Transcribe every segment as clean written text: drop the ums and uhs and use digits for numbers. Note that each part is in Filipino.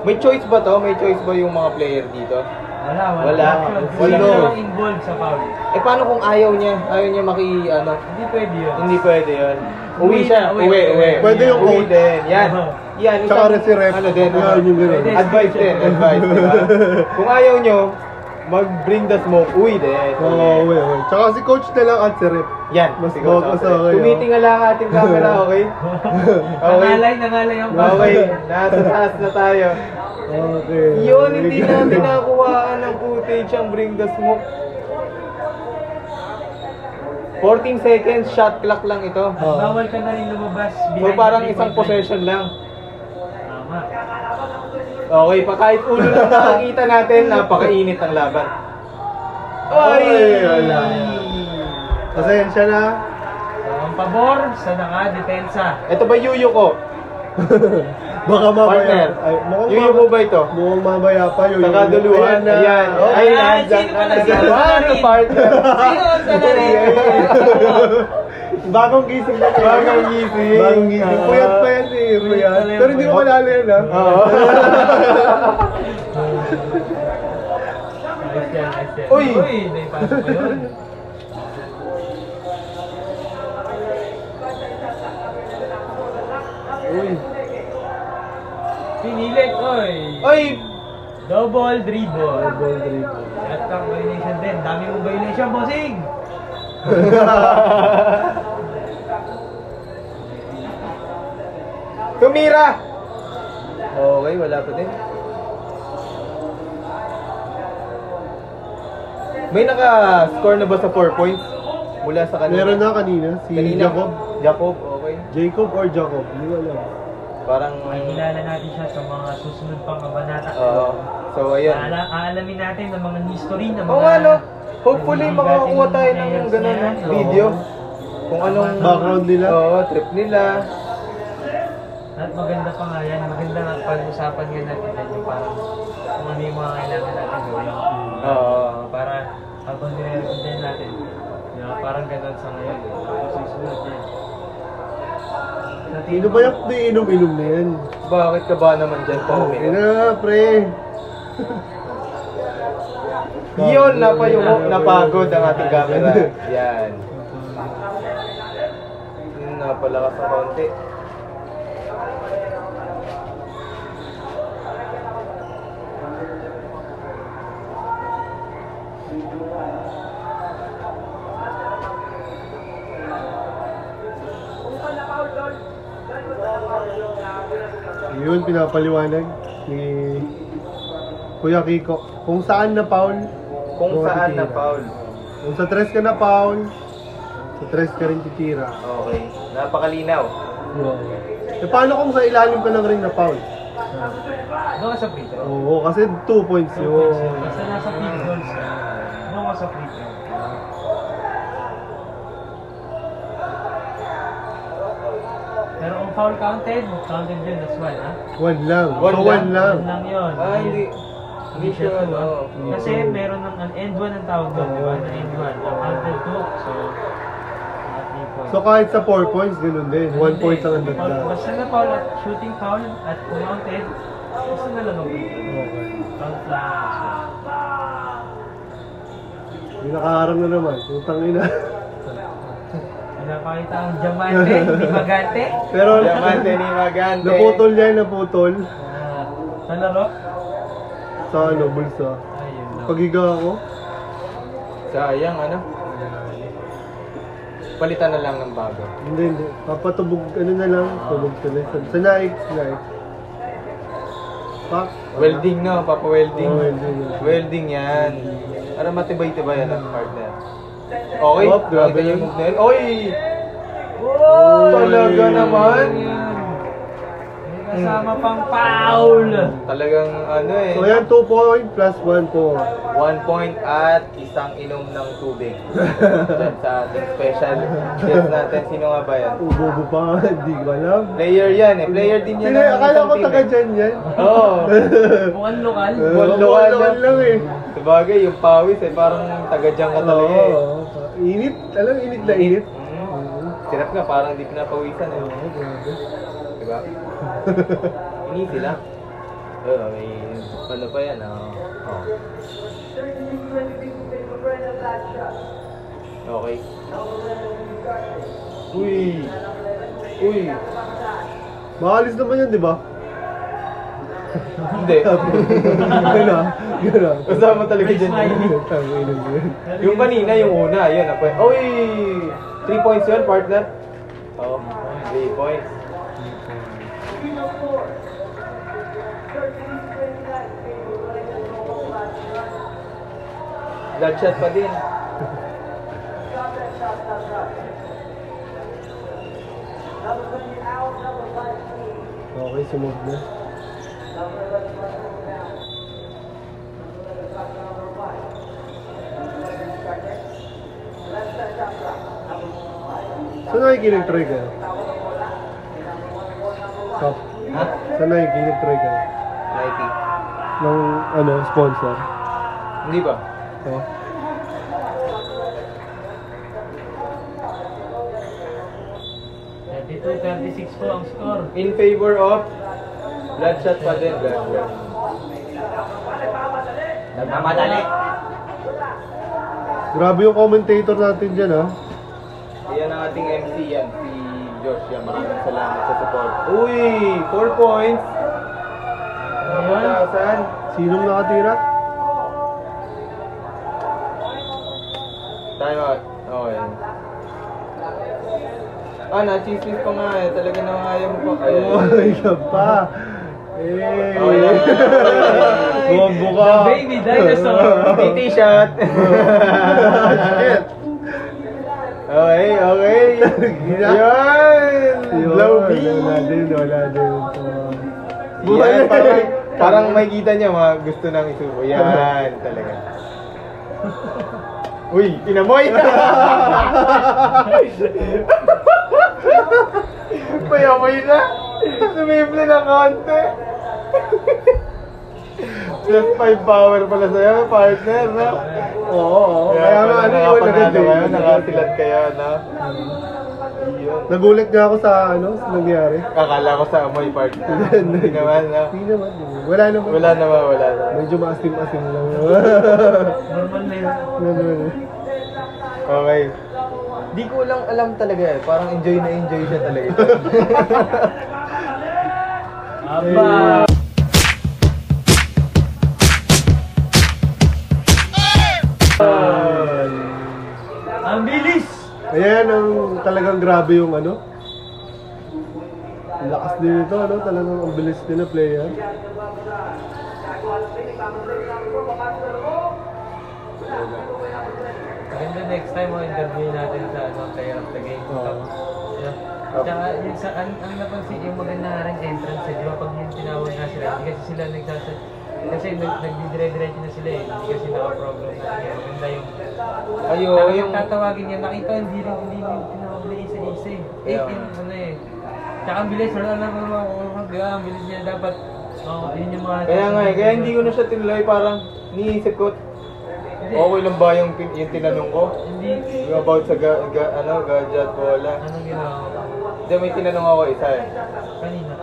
May choice ba to? May choice ba yung mga player dito? Wala. Sino lang involved sa foul? Eh paano kung ayaw niya? Ayaw niya ano? Hindi pwede yun. Hindi pwede yun. Uwi siya. Uwi. Pwede yung uwi coach. din. Yan. Yan. Tsaka si ref. Ano din? Yan yung gano'n. Advice din. Advice, diba? Kung ayaw nyo, mag-bring the smoke. Uwi din. Oo, uwi. Tsaka si coach na lang at si ref. Yan. Mas focus ako kayo. Tumitingala ang ating camera, okay? Nangalay ang okay. Nasa taas na tayo. Okay. Yun, hindi natin nakuhaan ng footage ang bring the smoke. 14 seconds, shot clock lang ito. Bawal ka na rin lumabas. So parang isang possession lang. Tama. Okay, pa kahit ulo lang nakakita natin, napakainit ang laban. Ay! Wala. Pasensya na. So, ang pabor sa naka-depensa. Ito ba yuyo ko? Baka Partner. mamaya. Yuyo ko ba ito? Mukhang mamaya pa yun. Sa kaduluhan. Ayan. Ay, nandiyan ka na naman, partner. Sino ang salary? Bagong gising na. Bagong gising. Bagong gising. Puyat pa yan eh. Puyat. Pero hindi ko malala yan ha. Oo. Uy! Uy, naipasok ko yun. Uy. Pinilit, oy. Ay! Double dribble. Double dribble. Shot clock violation din. Dami mong violation, bossing. Tumira! Okay, wala pa din. May naka-score na ba sa 4 points? Mula sa kanina? Meron na kanina. Si Jacob. Jacob, okay. Jacob or Jacob? Hindi ko alam. Parang... Makikilala natin siya sa mga susunod pang kabanata. Oo. So, ayun. Aalamin natin ng mga history ng mga... Oo nga, no? Hopefully, makakuha tayo ng ganun video. Kung anong... Background nila? Oo, trip nila. At maganda pa nga yan. Maganda nga pag-usapan nga natin yan. Yung parang kung ano yung mga kailangan natin gawin. Oo. Para habang nire-record din natin. Parang ganun sa ngayon. Susunod yan. Sino ba yung inom-inom na yan? Bakit ka ba naman dyan, Tommy? Okay na, pre. Yun, napagod ang ating camera. Yan. Napalakas ng konti. Yun, pinapaliwanag ni Kuya Kiko. Kung saan na foul, Kung saan na foul. Kung sa tres ka na foul, sa tres ka rin titira. Okay. Napakalinaw. Eh paano kung sa ilalim ka ng ring na foul? Doon ka sa free throw. Oo, kasi 2 points yun. Basta nasa free throws ka. Doon ka sa free throw. Pero kung foul counted yun as well, ha? 1 lang. One So, lang. 1 lang. Yun lang yun. Hindi. Hindi siya sure, two, no. Kasi meron ng an end one ang tawag doon, di ba? Na end one. Ang counted 2, so... So kahit sa 4 points, ganun din. 1 point ang andad na. Basta na foul at shooting foul at kung counted, basta na lang ang free throw. Okay. Count lang. May nakaharang na naman. Putang ina. Pinapakita ang diamante, hindi magante. Pero Diamante ni Magante. naputol yan, naputol. Sa laro? Sa ano, bulsa. Ayun lang. Pagiga ako. Sayang, ano? Palitan na lang ng bago. Hindi. Papatubog, ano na lang. Tubog tuloy. Sa Nike. Pak. Welding, no? Papa-welding. Oh, welding. Welding yan. Para matibay-tibay yan ang partner. Okay. Oh, grabe Nakita yun. yung move na yun. Oy! Talaga naman. May kasama pang foul. Talagang ano eh. So yan, 2 point plus 1 point. 1 point at isang inom ng tubig. Yan sa ating special guest natin. Sino nga ba yan? Ubobo pa nga, hindi ko alam. Player yan eh. Player din yan. Sino, ng akala isang ko team, taga eh. dyan yan. Oo. Buwan lokal. Lokal lang eh. Sabagay, yung pawis eh. Parang taga-dyan ka talaga eh. Oo. Init. Alam, init na init. Sirap nga, parang di pinapawisan eh. Oo, grabe. Diba? Inisi lang. May ano pa yan, oh. Okay. Uy! Makalis naman yan, di ba? Hindi. Gano'n. Kasama talaga dyan. Tangina yun. Yung kanina, yung una, yun. Uy! 3 points yun, partner? Oo, 3 points. Bloodshot pa din. Okay, sumunod na. Saan nakikinig-try ka? Kap. Ha? Saan nakikinig-try ka? Nike. Ng, sponsor? Hindi ba? Oh. Dito, 36 po ang score. In favor of Bloodshot pa din. Bloodshot. Nagmamadali. Grabe yung commentator natin dyan, ha? Yan ang ating MC yan, si Josh. Yan, maraming salamat sa support. Uy! 4 points! Napatasan. Sinong nakatira? Time out. Okay. Na-chismis pa nga eh. Talaga naman ayaw mo pa. Ay, ka pa. Eh. Oh, yan. Bombo ka. The baby dinosaur. T-shirt. Shit. Okay. Yan! Blow me! Wala din. Yan, parang may kita niya, gusto nang isubo. Yan, talaga. Uy, inamoy! Payamoy na! Sumimple na konti! Plus 5 power pala sa'yo, partner, no? Oo. Kaya nga, yun, nakapanalo kayo, nakasilat kayo, no? Yun. Nagulat nga ako sa sa nangyari. Akala ko sa amoy, partner. Hindi naman, no? Hindi naman. Wala naman. Wala naman. Medyo maasim-asim lang. Normal na yun. Okay. Di ko lang alam talaga eh. Parang enjoy siya talaga. Aba! Ang bilis! Ayan ang talagang grabe yung Ang lakas din ito, talagang ang bilis din na player. Maganda next time interview natin sa player of the game. Tsaka yung ang napansin yung maganda nga rin entrance di ba pag yung tinawag na sila, hindi kasi sila kasi nagdidire-diretso na sila hindi kasi naka-program na maganda yung yung tatawagin niya, nakita hindi tinawag na isa-isa tsaka ang bilis, wala lang ang bilis niya dapat yun yung mga Kaya nga kaya hindi ko na siya tinuloy, parang niisip ko, okay lang ba yung tinanong ko? hindi Yung about sa gadget wala. anong ginawa ko Hindi, may tinanong ako isa eh. kanina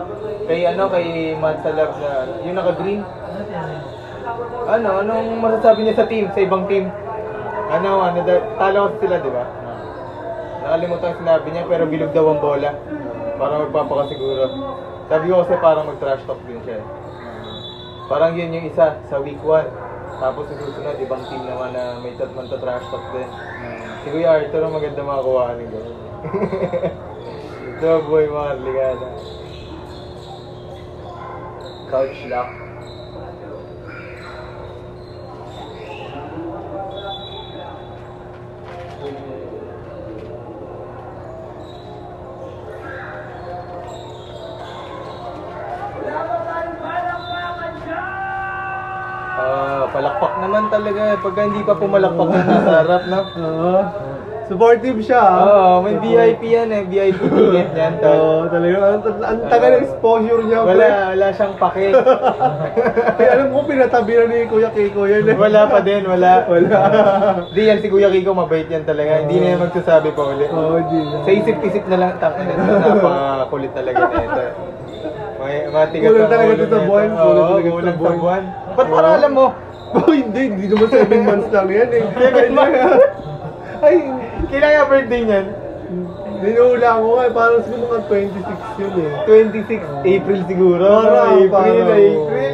Kay Mansalab na, yung naka-green. ano Anong masasabi niya sa team, sa ibang team? Talo kasi sila, di ba? Nakalimutan ang sinabi niya, pero bilog daw ang bola. Para magpapakasiguro. Sabi ko kasi parang mag-trash talk din siya eh. Parang yun yung isa sa week 1. Tapos sa susunod, ibang team naman na may trash talk din. Si Kuya Arthur ang maganda makakuha ng gano'n. Ito boy, mga ligada. Couch lock. Palakpak naman talaga eh. Pagka hindi pa pumalakpak na nasa harap, no? Oo. Supportive siya, May VIP yan eh. VIP ticket yan, tol. Talaga. Ang tagal ng exposure niya. Wala siyang pake. Kaya alam ko, pinatabi na ni Kuya Kiko yan. Wala pa din, wala. Wala. Hindi yan, si Kuya Kiko mabait yan talaga. Hindi na yan magsasabi pa ulit. Oo, di na. Sa isip-isip na lang, napakakulit talaga na ito. May matigas Kulang ang talaga ulo to sa nito. buwan, Oo, kulang talaga kulang sa sa buwan. buwan. Ba't para alam mo? Oh, hindi naman 7 months lang yan eh. 7 months. Ay, kailan nga birthday niyan? Dinula ko nga, parang siguro mga 26 yun eh. 26 April siguro. Parang, April, parang, April.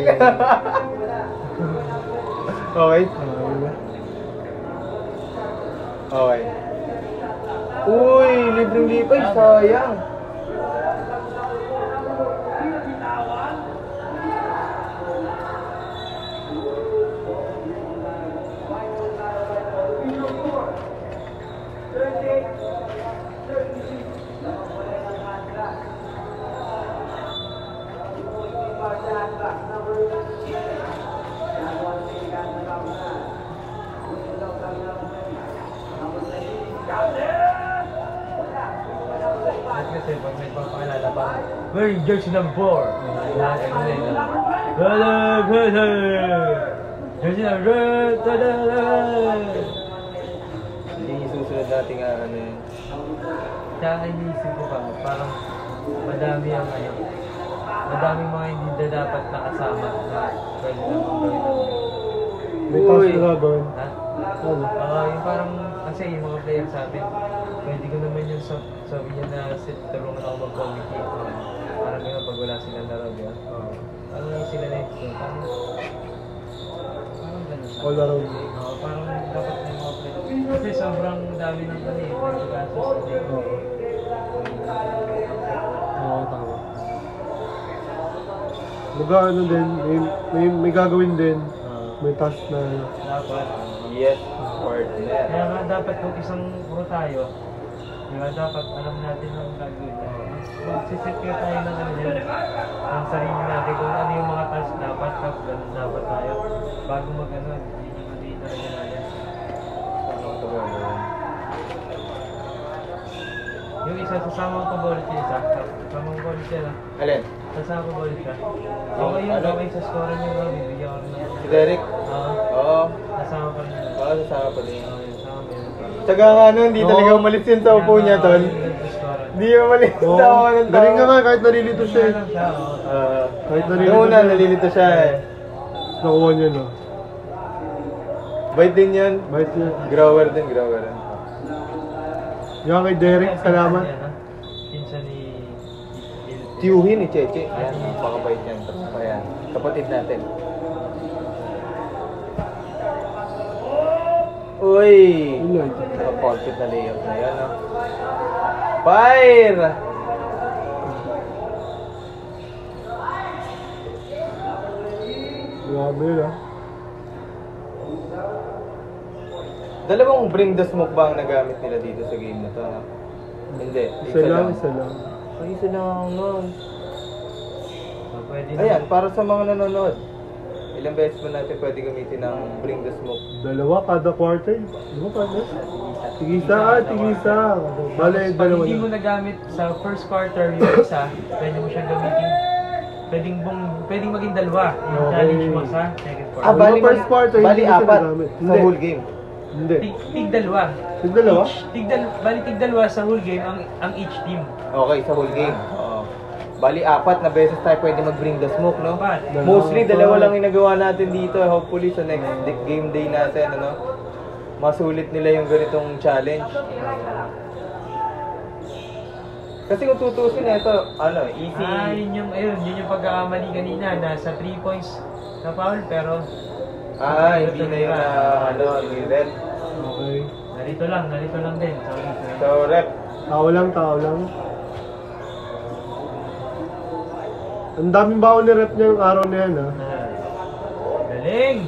Okay. Okay. Uy, libreng lipay, sayang. Kasi pag may papakilala pa, we're jersey number 4. Yan, ano na yun. Jersey number 4. Hindi susunod natin nga ano yun. Kaya iniisip ko pa, parang madami ang ano, madami mga hindi na dapat nakasama na pwede namang gawin. May task na gagawin. Ha? Ano? Yung parang, kasi yung mga player sa amin, pwede ko naman yung sabi niya na tulungan ako mag-committee. Parang gano'n pag wala silang laro, di ba? Parang yung sila na ito, parang gano'n siya. All around. Parang dapat may mga player. Kasi sobrang dami ng ano eh, nagkakasos sa day. Oo, tama. Ano din, may gagawin din. May task na Dapat. Yes, partner. Kaya nga dapat kung isang puro tayo, di ba dapat alam natin ang gagawin natin. Magsiset kaya tayo ng ano yan, ng sarili natin kung ano yung mga task dapat, ganun dapat tayo. Bago mag-ano, hindi talaga natin. Yung isa, sasama ko bolit yung isa. Sasama ko bolit yan ah. Alin? Sasama ko bolit siya. Okay yun, okay sa score niyo ba? Bibigyan ko rin Si Derek? Oo. Oo. Sasama pa rin yun. Oo, sasama pa din. Oo, yun, sasama pa yun. Tsaka nga ano, hindi talaga umalis yun sa upo niya, tol. Hindi umalis Oo. sa upo ng tao. Galing nga kahit nalilito siya eh. Kahit nalilito Noong una, siya. nalilito siya eh. Nakuha niya no. Bait din yan. Bait niya. Grower din, grower. Yan kay Derek, salamat. Pinsan ni... Tiyuhin ni Cheche. Yan, napakabait yan. Tapos ayan, kapatid natin. Uy! Uy! Naka-confit na layup na yan, no? Fire! Grabe yun ah. Dalawang bring the smoke ba ang nagamit nila dito sa game na to, no? Hindi. Isa lang, isa lang. Ay, isa lang nun. Pwede Ayan, para sa mga nanonood. Ilang beses ba natin pwede gamitin ng bring the smoke? Dalawa kada quarter. Di ba partner? Tigisa, tigisa. Bale, Pag dalawa hindi mo lang. nagamit sa first quarter yung isa, pwede mo siyang gamitin. Pwedeng maging dalawa. Yung Okay. challenge mo sa second quarter. Ah, bali first quarter, bali hindi ko siya apat nagamit. sa Hindi. whole game. Hindi. Tig dalawa. Tig dalawa? Bali tig dalawa sa whole game ang each team. Okay, sa whole game. Oo. Bali, apat na beses tayo pwede mag-bring the smoke, no? Apat. Mostly, dalawa lang yung nagawa natin dito. Hopefully, sa next game day natin, ano? Masulit nila yung ganitong challenge. Kasi kung tutusin ito, ano, easy. Yun yung pagkakamali kanina. Nasa 3 points na foul pero Ah, Hindi na yun na, ano, yung red. Okay. nalito lang din. Sorry. So, rep. Tao lang, tao lang. Ang daming baon ni rep niya yung araw na yan ah. Galing!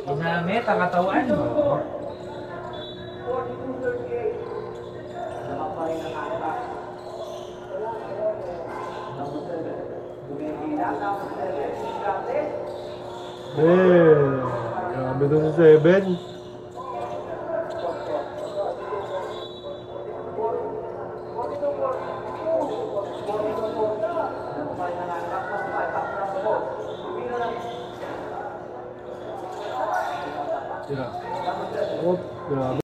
Ginamit ang katawan. Grabe doon sa 7. Grabe.